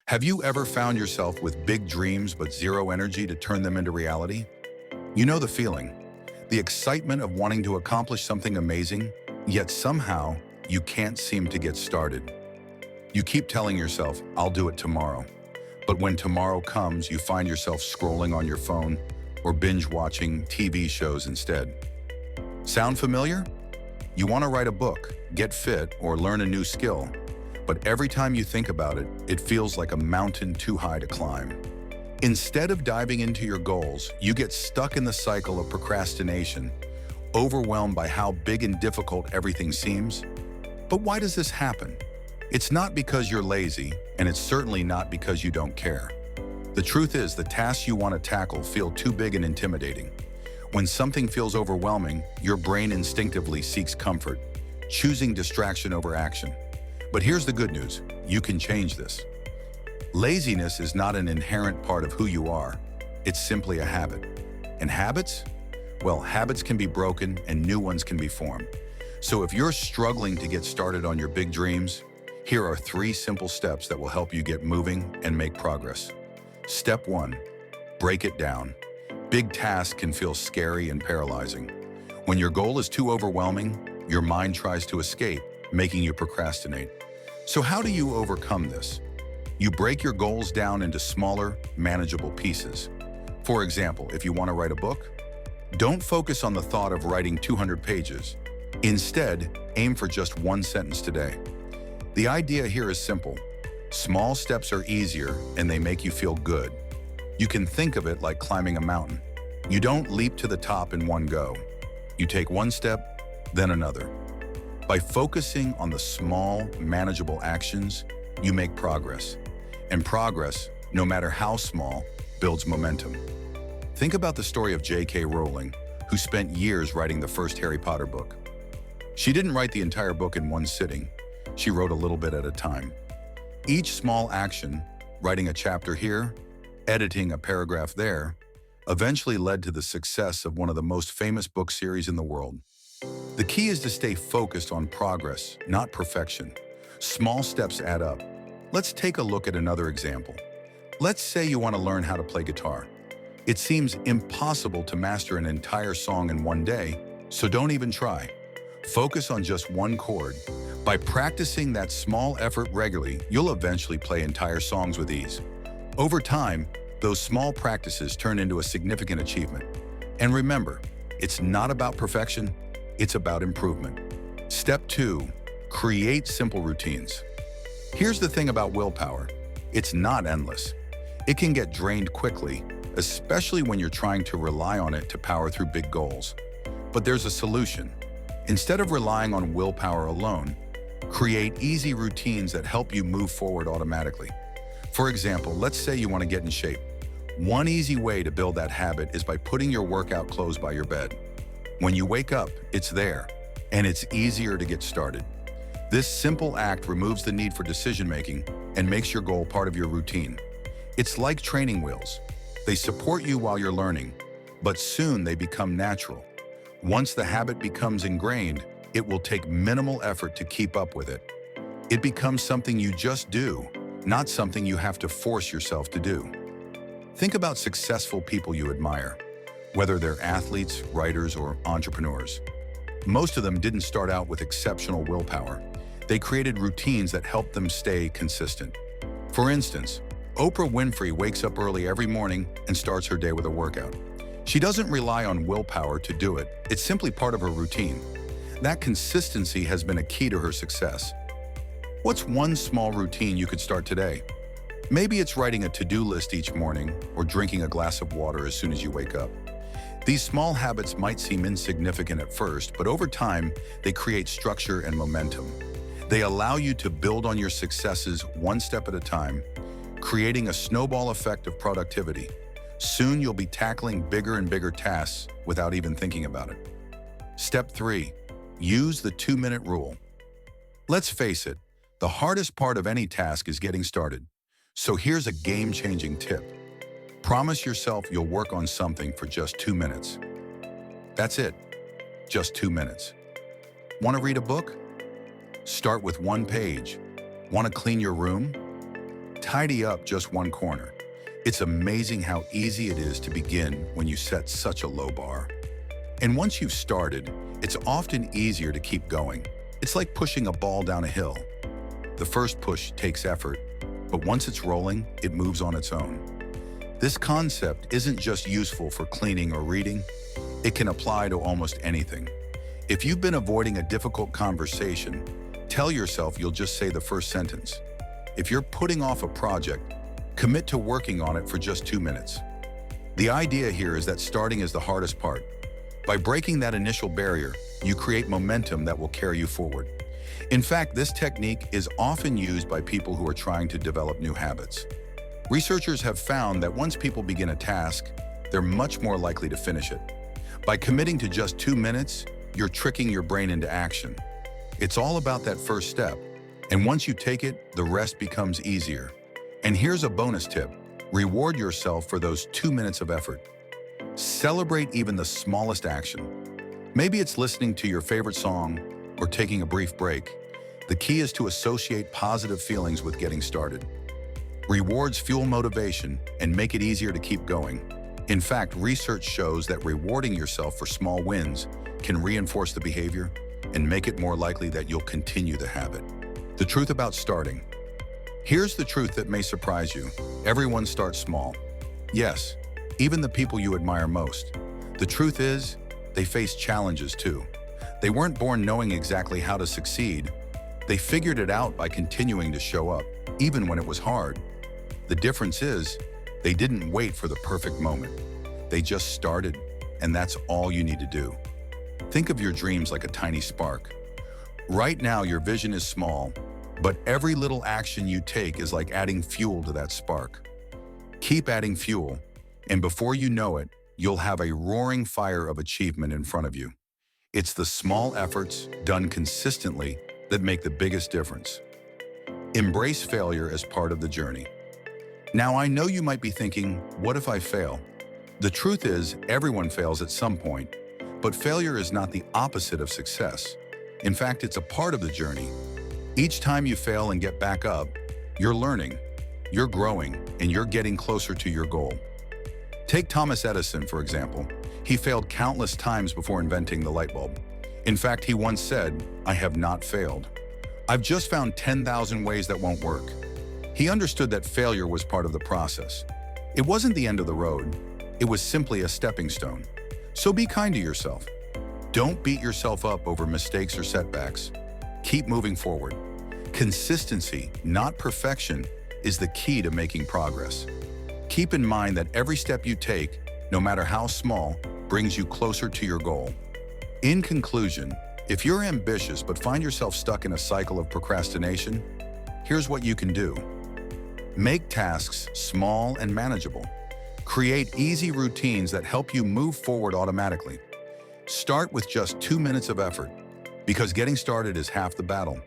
Have you ever found yourself with big dreams but zero energy to turn them into reality? You know the feeling, the excitement of wanting to accomplish something amazing, yet somehow you can't seem to get started. You keep telling yourself, I'll do it tomorrow. But when tomorrow comes, you find yourself scrolling on your phone or binge watching TV shows instead. Sound familiar? You want to write a book, get fit, or learn a new skill. But every time you think about it, it feels like a mountain too high to climb. Instead of diving into your goals, you get stuck in the cycle of procrastination, overwhelmed by how big and difficult everything seems. But why does this happen? It's not because you're lazy, and it's certainly not because you don't care. The truth is, the tasks you want to tackle feel too big and intimidating. When something feels overwhelming, your brain instinctively seeks comfort, choosing distraction over action. But here's the good news, you can change this. Laziness is not an inherent part of who you are, it's simply a habit. And habits? Well, habits can be broken and new ones can be formed. So if you're struggling to get started on your big dreams, here are 3 simple steps that will help you get moving and make progress. Step 1, break it down. Big tasks can feel scary and paralyzing. When your goal is too overwhelming, your mind tries to escape, making you procrastinate. So how do you overcome this? You break your goals down into smaller, manageable pieces. For example, if you want to write a book, don't focus on the thought of writing 200 pages. Instead, aim for just 1 sentence today. The idea here is simple. Small steps are easier and they make you feel good. You can think of it like climbing a mountain. You don't leap to the top in one go. You take 1 step, then another. By focusing on the small, manageable actions, you make progress. And progress, no matter how small, builds momentum. Think about the story of J.K. Rowling, who spent years writing the first Harry Potter book. She didn't write the entire book in one sitting. She wrote a little bit at a time. Each small action, writing a chapter here, editing a paragraph there, eventually led to the success of one of the most famous book series in the world. The key is to stay focused on progress, not perfection. Small steps add up. Let's take a look at another example. Let's say you want to learn how to play guitar. It seems impossible to master an entire song in one day, so don't even try. Focus on just 1 chord. By practicing that small effort regularly, you'll eventually play entire songs with ease. Over time, those small practices turn into a significant achievement. And remember, it's not about perfection, it's about improvement. Step 2, create simple routines. Here's the thing about willpower. It's not endless. It can get drained quickly, especially when you're trying to rely on it to power through big goals. But there's a solution. Instead of relying on willpower alone, create easy routines that help you move forward automatically. For example, let's say you want to get in shape. One easy way to build that habit is by putting your workout clothes by your bed. When you wake up, it's there, and it's easier to get started. This simple act removes the need for decision-making and makes your goal part of your routine. It's like training wheels. They support you while you're learning, but soon they become natural. Once the habit becomes ingrained, it will take minimal effort to keep up with it. It becomes something you just do, not something you have to force yourself to do. Think about successful people you admire, whether they're athletes, writers, or entrepreneurs. Most of them didn't start out with exceptional willpower. They created routines that helped them stay consistent. For instance, Oprah Winfrey wakes up early every morning and starts her day with a workout. She doesn't rely on willpower to do it. It's simply part of her routine. That consistency has been a key to her success. What's one small routine you could start today? Maybe it's writing a to-do list each morning or drinking a glass of water as soon as you wake up. These small habits might seem insignificant at first, but over time, they create structure and momentum. They allow you to build on your successes 1 step at a time, creating a snowball effect of productivity. Soon you'll be tackling bigger and bigger tasks without even thinking about it. Step 3, use the 2-minute rule. Let's face it, the hardest part of any task is getting started. So here's a game-changing tip. Promise yourself you'll work on something for just 2 minutes. That's it, just 2 minutes. Want to read a book? Start with 1 page. Want to clean your room? tidy up just one corner. It's amazing how easy it is to begin when you set such a low bar. And once you've started, it's often easier to keep going. It's like pushing a ball down a hill. The first push takes effort, but once it's rolling, it moves on its own. This concept isn't just useful for cleaning or reading, it can apply to almost anything. If you've been avoiding a difficult conversation, tell yourself you'll just say the first sentence. If you're putting off a project, commit to working on it for just 2 minutes. The idea here is that starting is the hardest part. By breaking that initial barrier, you create momentum that will carry you forward. In fact, this technique is often used by people who are trying to develop new habits. Researchers have found that once people begin a task, they're much more likely to finish it. By committing to just 2 minutes, you're tricking your brain into action. It's all about that first step, and once you take it, the rest becomes easier. And here's a bonus tip. Reward yourself for those 2 minutes of effort. Celebrate even the smallest action. Maybe it's listening to your favorite song or taking a brief break. The key is to associate positive feelings with getting started. Rewards fuel motivation and make it easier to keep going. In fact, research shows that rewarding yourself for small wins can reinforce the behavior and make it more likely that you'll continue the habit. The truth about starting. Here's the truth that may surprise you. Everyone starts small. Yes, even the people you admire most. The truth is, they face challenges too. They weren't born knowing exactly how to succeed. They figured it out by continuing to show up, even when it was hard. The difference is, they didn't wait for the perfect moment. They just started, and that's all you need to do. Think of your dreams like a tiny spark. Right now, your vision is small, but every little action you take is like adding fuel to that spark. Keep adding fuel, and before you know it, you'll have a roaring fire of achievement in front of you. It's the small efforts, done consistently, that make the biggest difference. Embrace failure as part of the journey. Now, I know you might be thinking, what if I fail? The truth is, everyone fails at some point, but failure is not the opposite of success. In fact, it's a part of the journey. Each time you fail and get back up, you're learning, you're growing, and you're getting closer to your goal. Take Thomas Edison, for example. He failed countless times before inventing the light bulb. In fact, he once said, "I have not failed. I've just found 10,000 ways that won't work." He understood that failure was part of the process. It wasn't the end of the road. It was simply a stepping stone. So be kind to yourself. Don't beat yourself up over mistakes or setbacks. Keep moving forward. Consistency, not perfection, is the key to making progress. Keep in mind that every step you take, no matter how small, brings you closer to your goal. In conclusion, if you're ambitious but find yourself stuck in a cycle of procrastination, here's what you can do. Make tasks small and manageable. Create easy routines that help you move forward automatically. Start with just 2 minutes of effort, because getting started is half the battle.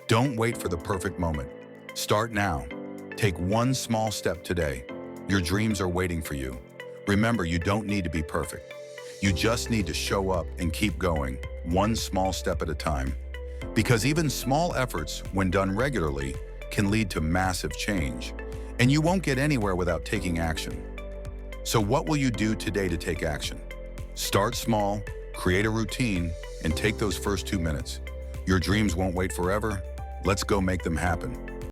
Don't wait for the perfect moment. Start now. Take one small step today. Your dreams are waiting for you. Remember, you don't need to be perfect. You just need to show up and keep going, one small step at a time. Because even small efforts, when done regularly, can lead to massive change. And you won't get anywhere without taking action. So what will you do today to take action? Start small, create a routine, and take those first 2 minutes. Your dreams won't wait forever. Let's go make them happen.